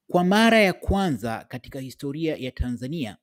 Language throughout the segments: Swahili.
Kwa mara ya kwanza katika historia ya Tanzania,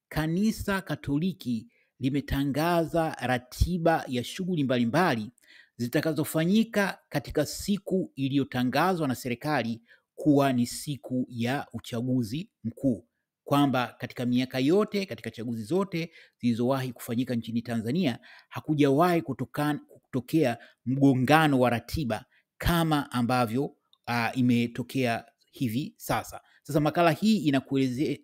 Kanisa Katoliki limetangaza ratiba ya shughuli mbalimbali zitakazofanyika katika siku iliyotangazwa na serikali kuwa ni siku ya uchaguzi mkuu. Kwamba katika miaka yote, katika chaguzi zote zilizowahi kufanyika nchini Tanzania, hakujawahi kutokea mgongano wa ratiba kama ambavyo imetokea hivi sasa. Sasa makala hii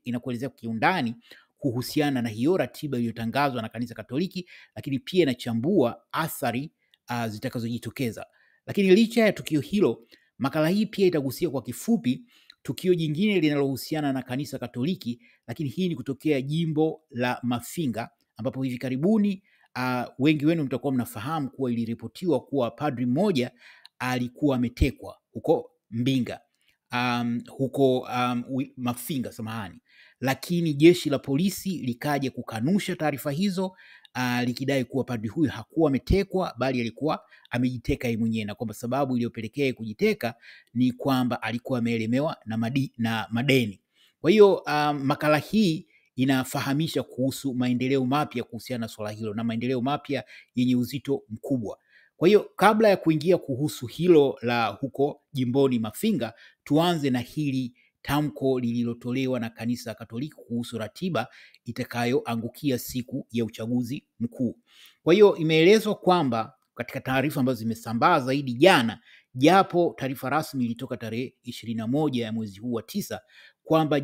inakuelezea kiundani kuhusiana na hiyo ratiba iliyotangazwa na Kanisa Katoliki, lakini pia inachambua athari zitakazojitokeza. Lakini licha ya tukio hilo, makala hii pia itagusia kwa kifupi tukio jingine linalohusiana na Kanisa Katoliki, lakini hii ni kutokea jimbo la Mafinga, ambapo hivi karibuni wengi wenu mtakuwa mnafahamu kuwa iliripotiwa kuwa padri mmoja alikuwa ametekwa huko Mbinga, huko Mafinga, samahani. Lakini jeshi la polisi likaja kukanusha taarifa hizo, likidai kuwa padri huyu hakuwa ametekwa bali alikuwa amejiteka yeye mwenyewe, na kwamba sababu iliyopelekea kujiteka ni kwamba alikuwa ameelemewa na madeni. Kwa hiyo makala hii inafahamisha kuhusu maendeleo mapya kuhusiana na swala hilo, na maendeleo mapya yenye uzito mkubwa. Kwa hiyo kabla ya kuingia kuhusu hilo la huko jimboni Mafinga, tuanze na hili tamko lililotolewa na Kanisa Katoliki kuhusu ratiba itakayoangukia siku ya uchaguzi mkuu. Kwa hiyo imeelezwa kwamba katika taarifa ambazo zimesambaa zaidi jana, japo taarifa rasmi ilitoka tarehe 21 ya mwezi huu wa 9, kwamba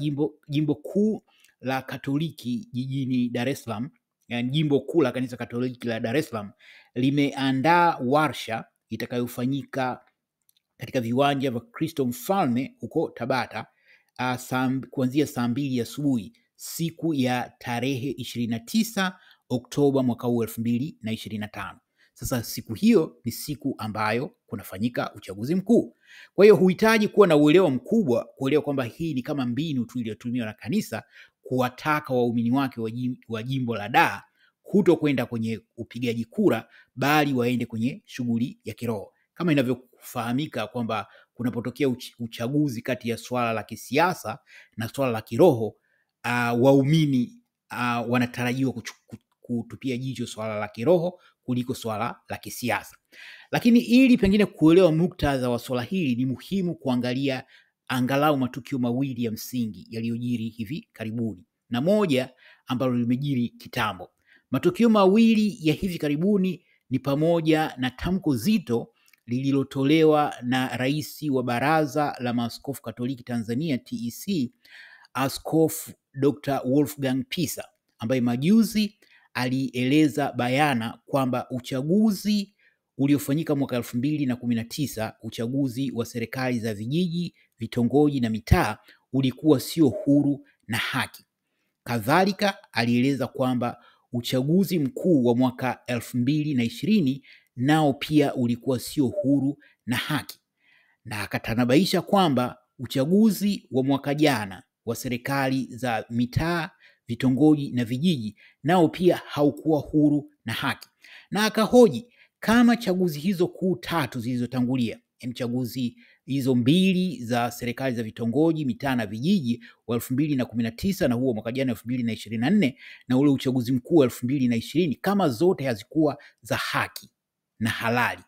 jimbo kuu la Katoliki jijini Dar es Salaam, yani jimbo kuu la Kanisa Katoliki la Dar es Salaam, limeandaa warsha itakayofanyika katika viwanja vya Kristo Mfalme huko Tabata kuanzia saa 2 asubuhi siku ya tarehe 29 Oktoba mwaka huu 2025. Sasa siku hiyo ni siku ambayo kunafanyika uchaguzi mkuu. Kwa hiyo huhitaji kuwa na uelewa mkubwa kuelewa kwamba hii ni kama mbinu tu iliyotumiwa na kanisa kuwataka waumini wake wa jimbo la Dar kutokwenda kwenye upigaji kura, bali waende kwenye shughuli ya kiroho. Kama inavyofahamika kwamba kunapotokea uchaguzi kati ya swala la kisiasa na swala la kiroho, waumini wanatarajiwa kutupia jicho swala la kiroho kuliko swala la kisiasa. Lakini ili pengine kuelewa muktadha wa swala hili, ni muhimu kuangalia angalau matukio mawili ya msingi yaliyojiri hivi karibuni, na moja ambalo limejiri kitambo. Matukio mawili ya hivi karibuni ni pamoja na tamko zito lililotolewa na rais wa Baraza la Maaskofu Katoliki Tanzania TEC, Askofu Dr. Wolfgang Pisa, ambaye majuzi alieleza bayana kwamba uchaguzi uliofanyika mwaka 2019, uchaguzi wa serikali za vijiji, vitongoji na mitaa, ulikuwa sio huru na haki. Kadhalika alieleza kwamba uchaguzi mkuu wa mwaka 2020 nao pia ulikuwa sio huru na haki, na akatanabaisha kwamba uchaguzi wa mwaka jana wa serikali za mitaa, vitongoji na vijiji nao pia haukuwa huru na haki, na akahoji kama chaguzi hizo kuu tatu zilizotangulia, yani chaguzi hizo mbili za serikali za vitongoji, mitaa na vijiji wa 2019 na huo mwaka jana 2024, na ule uchaguzi mkuu wa 2020, kama zote hazikuwa za haki na halali,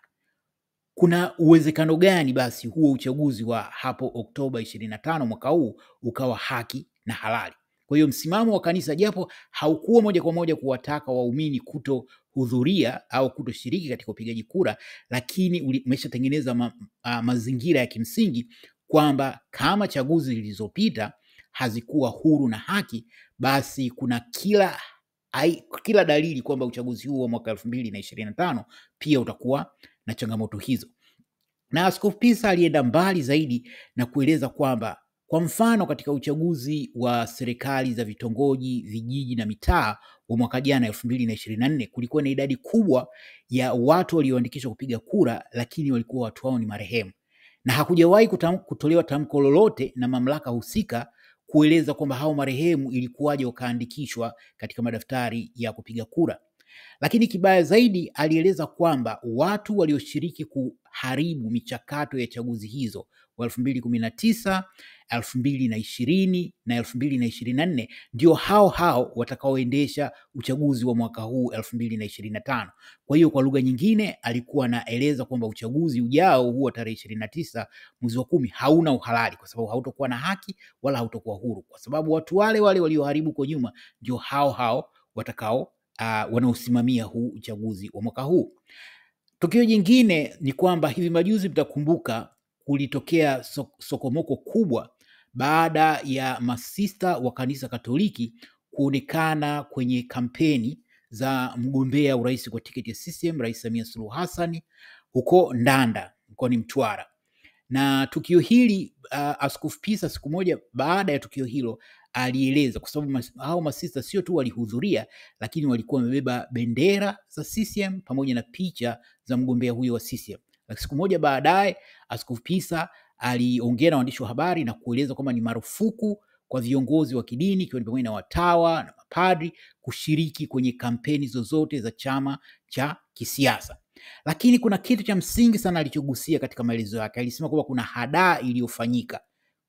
kuna uwezekano gani basi huo uchaguzi wa hapo Oktoba 25 mwaka huu ukawa haki na halali? Kwa hiyo msimamo wa kanisa, japo haukuwa moja kwa moja kuwataka waumini kutohudhuria au kutoshiriki katika upigaji kura, lakini umeshatengeneza mazingira ya kimsingi kwamba kama chaguzi zilizopita hazikuwa huru na haki, basi kuna kila dalili kwamba uchaguzi huu wa mwaka 2025 pia utakuwa na changamoto hizo. Na Askofu Pisa alienda mbali zaidi na kueleza kwamba kwa mfano katika uchaguzi wa serikali za vitongoji, vijiji na mitaa wa mwaka jana 2024, kulikuwa na idadi kubwa ya watu walioandikishwa kupiga kura, lakini walikuwa watu hao ni marehemu, na hakujawahi kutolewa tamko lolote na mamlaka husika kueleza kwamba hao marehemu ilikuwaje wakaandikishwa katika madaftari ya kupiga kura. Lakini kibaya zaidi, alieleza kwamba watu walioshiriki kuharibu michakato ya chaguzi hizo wa 2019, 2020 na 2024 ndio hao watakaoendesha uchaguzi wa mwaka huu 2025. Kwa hiyo kwa lugha nyingine alikuwa anaeleza kwamba uchaguzi ujao huu wa tarehe 29 mwezi wa 10 hauna uhalali, kwa sababu hautakuwa na haki wala hautakuwa huru, kwa sababu watu wale walioharibu kwa nyuma ndio hao watakao wanaosimamia huu uchaguzi wa mwaka huu. Tukio jingine ni kwamba hivi majuzi, mtakumbuka, kulitokea sokomoko kubwa baada ya masista wa kanisa Katoliki kuonekana kwenye kampeni za mgombea urais kwa tiketi ya CCM Rais Samia Suluhu Hassan huko Ndanda mkoani Mtwara. Na tukio hili Askofu Pisa siku moja baada ya tukio hilo alieleza, kwa sababu hao masista sio tu walihudhuria, lakini walikuwa wamebeba bendera za CCM pamoja na picha za mgombea huyo wa CCM. Lakini siku moja baadaye Askofu Pisa aliongea na waandishi wa habari na kueleza kwamba ni marufuku kwa viongozi wa kidini, ikiwa ni pamoja na watawa na mapadri, kushiriki kwenye kampeni zozote za chama cha kisiasa. Lakini kuna kitu cha msingi sana alichogusia katika maelezo yake. Alisema kwamba kuna hadaa iliyofanyika.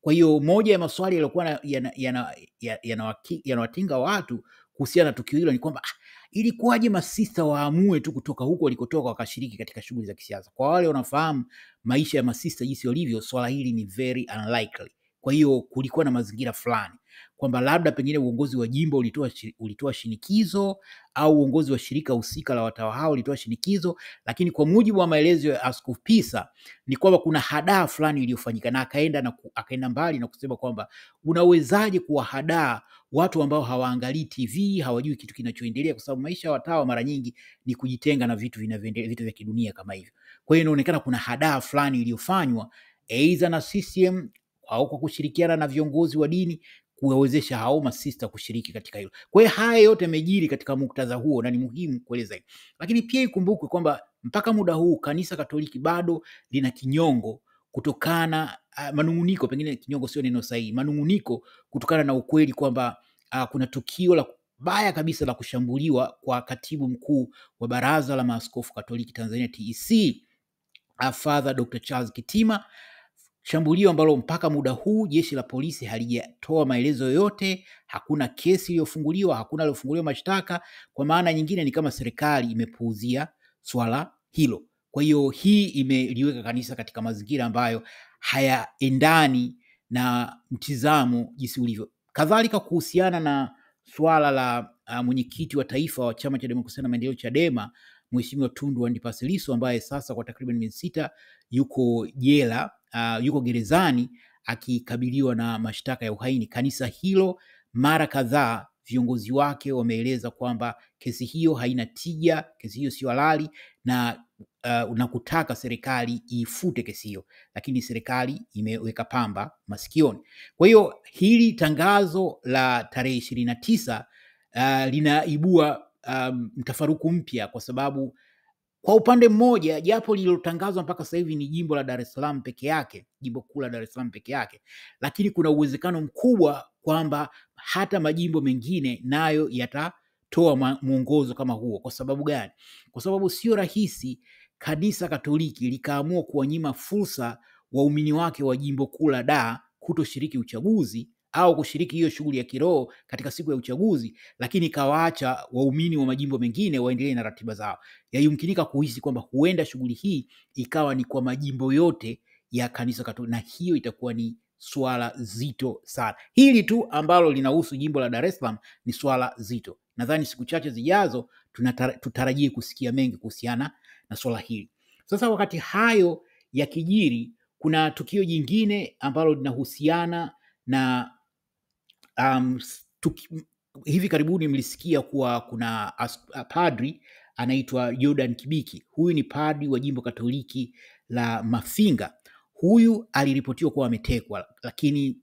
Kwa hiyo moja ya maswali yaliokuwa yanawatinga watu kuhusiana na tukio hilo ni kwamba ilikuwaje masista waamue tu kutoka huko walikotoka wakashiriki katika shughuli za kisiasa? Kwa wale wanafahamu maisha ya masista jinsi walivyo, swala hili ni very unlikely. Kwa hiyo kulikuwa na mazingira fulani kwamba labda pengine uongozi wa jimbo ulitoa shinikizo au uongozi wa shirika husika la watawa hao ulitoa shinikizo, lakini kwa mujibu wa maelezo ya Askofu Pisa ni kwamba kuna hadaa fulani iliyofanyika, na akaenda mbali na kusema kwamba unawezaje kuwahadaa watu ambao hawaangalii TV, hawajui kitu kinachoendelea, kwa sababu maisha ya watawa mara nyingi ni kujitenga na vitu vya kidunia kama hivyo. Kwa hiyo inaonekana kuna hadaa fulani iliyofanywa aidha na CCM au kwa kushirikiana na viongozi wa dini kuwawezesha hao masista kushiriki katika hilo. Kwa hiyo haya yote yamejiri katika muktadha huo na ni muhimu kueleza hilo. Lakini pia ikumbukwe kwamba mpaka muda huu kanisa Katoliki bado lina kinyongo kutokana manunguniko, pengine kinyongo sio neno sahihi, manunguniko kutokana na ukweli kwamba kuna tukio la baya kabisa la kushambuliwa kwa katibu mkuu wa Baraza la Maaskofu Katoliki Tanzania TEC, Father Dr. Charles Kitima, shambulio ambalo mpaka muda huu jeshi la polisi halijatoa maelezo yoyote, hakuna kesi iliyofunguliwa, hakuna aliyofunguliwa mashtaka. Kwa maana nyingine ni kama serikali imepuuzia swala hilo. Kwa hiyo hii imeliweka kanisa katika mazingira ambayo hayaendani na mtizamo jinsi ulivyo. Kadhalika kuhusiana na swala la mwenyekiti wa taifa wa Chama cha Demokrasia na Maendeleo Chadema, Mheshimiwa Tundu Antipas Lissu, ambaye sasa kwa takriban miezi 6 yuko jela, yuko gerezani akikabiliwa na mashtaka ya uhaini. Kanisa hilo mara kadhaa viongozi wake wameeleza kwamba kesi hiyo haina tija, kesi hiyo sio halali na kutaka serikali ifute kesi hiyo, lakini serikali imeweka pamba masikioni. Kwa hiyo hili tangazo la tarehe 29 linaibua mtafaruku mpya, kwa sababu kwa upande mmoja, japo lililotangazwa mpaka sasa hivi ni jimbo la Dar es Salaam peke yake, jimbo kuu la Dar es Salaam peke yake, lakini kuna uwezekano mkubwa kwamba hata majimbo mengine nayo yatatoa mwongozo kama huo. Kwa sababu gani? Kwa sababu sio rahisi kanisa Katoliki likaamua kuwanyima fursa waumini wake wa jimbo kuu la Dar kutoshiriki uchaguzi au kushiriki hiyo shughuli ya kiroho katika siku ya uchaguzi, lakini kawaacha waumini wa majimbo mengine waendelee na ratiba zao. Yayumkinika kuhisi kwamba huenda shughuli hii ikawa ni kwa majimbo yote ya kanisa Katoliki, na hiyo itakuwa ni swala zito sana. Hili tu ambalo linahusu jimbo la Dar es Salaam ni swala zito. Nadhani siku chache zijazo tutarajie kusikia mengi kuhusiana na swala hili. Sasa wakati hayo yakijiri, kuna tukio jingine ambalo linahusiana na hivi karibuni mlisikia kuwa kuna padri anaitwa Jordan Kibiki. Huyu ni padri wa jimbo Katoliki la Mafinga. Huyu aliripotiwa kuwa ametekwa, lakini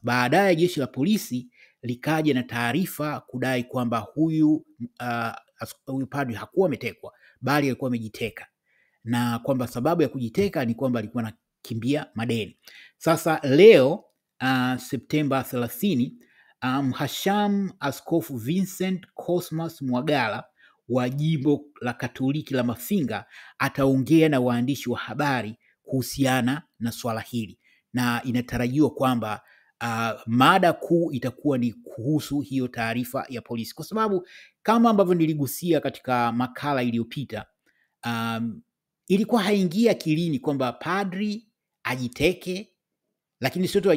baadaye jeshi la polisi likaja na taarifa kudai kwamba huyu padri hakuwa ametekwa, bali alikuwa amejiteka, na kwamba sababu ya kujiteka ni kwamba alikuwa anakimbia madeni. Sasa leo Septemba 30, Mhashamu Askofu Vincent Cosmas Mwagala wa jimbo la Katoliki la Mafinga ataongea na waandishi wa habari kuhusiana na swala hili, na inatarajiwa kwamba mada kuu itakuwa ni kuhusu hiyo taarifa ya polisi, kwa sababu kama ambavyo niligusia katika makala iliyopita, ilikuwa haingia akilini kwamba padri ajiteke, lakini sio tu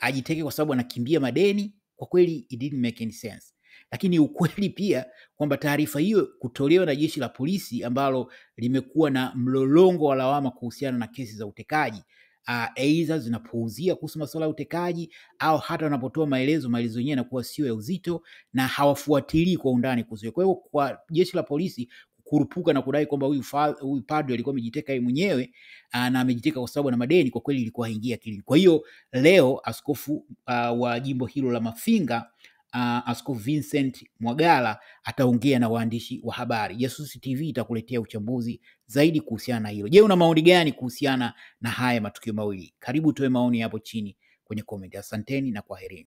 ajiteke kwa sababu anakimbia madeni. Kwa kweli it didn't make any sense. Lakini ukweli pia kwamba taarifa hiyo kutolewa na jeshi la polisi ambalo limekuwa na mlolongo wa lawama kuhusiana na kesi za utekaji, aidha zinapuuzia kuhusu masuala ya utekaji, au hata wanapotoa maelezo yenyewe yanakuwa sio ya uzito na hawafuatilii kwa undani kuzuia. Kwa hiyo kwa jeshi la polisi kurupuka na kudai kwamba huyu padri alikuwa amejiteka yeye mwenyewe na amejiteka kwa sababu na madeni, kwa kweli ilikuwa haingia akilini. Kwa hiyo leo askofu wa jimbo hilo la Mafinga, Askofu Vincent Mwagala ataongea na waandishi wa habari. Jasusi TV itakuletea uchambuzi zaidi kuhusiana na hilo. Je, una maoni gani kuhusiana na haya matukio mawili? Karibu toe maoni hapo chini kwenye comment. Asanteni na kwaherini.